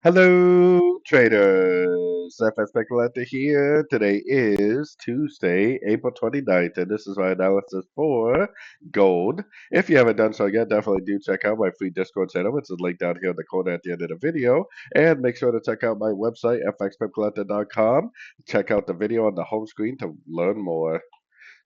Hello, traders. FX Pip Collector here. Today is Tuesday, April 29th, and this is my analysis for gold. If you haven't done so yet, definitely do check out my free Discord channel, which is linked down here in the corner at the end of the video. And make sure to check out my website, fxpipcollector.com. Check out the video on the home screen to learn more.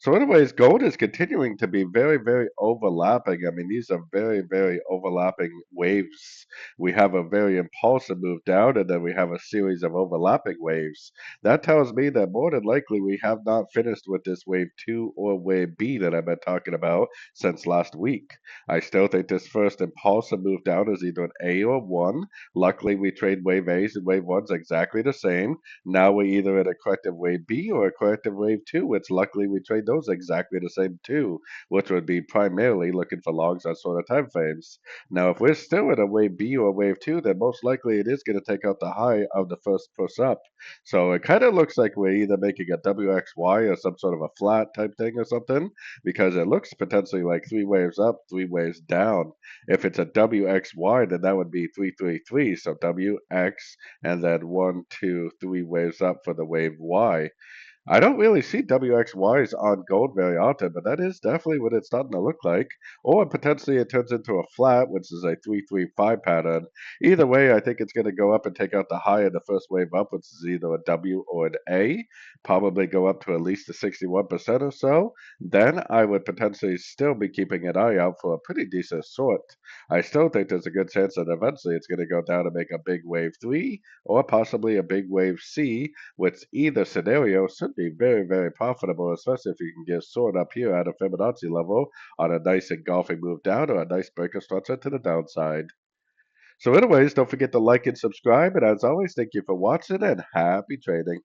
So, anyways, gold is continuing to be very, very overlapping. I mean, these are very, very overlapping waves. We have a very impulsive move down, and then we have a series of overlapping waves. That tells me that more than likely we have not finished with this wave 2 or wave B that I've been talking about since last week. I still think this first impulsive move down is either an A or 1. Luckily, we trade wave A's and wave 1s exactly the same. Now we're either in a corrective wave B or a corrective wave 2, which luckily we trade those exactly the same too, which would be primarily looking for longs on shorter time frames. Now, if we're still in a wave B or wave 2, then most likely it is going to take out the high of the first push up. So it kind of looks like we're either making a WXY or some sort of a flat type thing or something, because it looks potentially like three waves up, three waves down. If it's a WXY, then that would be 333. So WX and then one, two, three waves up for the wave Y. I don't really see WXYs on gold very often, but that is definitely what it's starting to look like. Or potentially it turns into a flat, which is a 335 pattern. Either way, I think it's going to go up and take out the high of the first wave up, which is either a W or an A. Probably go up to at least a 61% or so. Then I would potentially still be keeping an eye out for a pretty decent short. I still think there's a good chance that eventually it's going to go down and make a big wave 3 or possibly a big wave C, which either scenario should be very, very profitable, especially if you can get short up here at a Fibonacci level on a nice engulfing move down or a nice breaker structure to the downside. So anyways, don't forget to like and subscribe, and as always, thank you for watching and happy trading.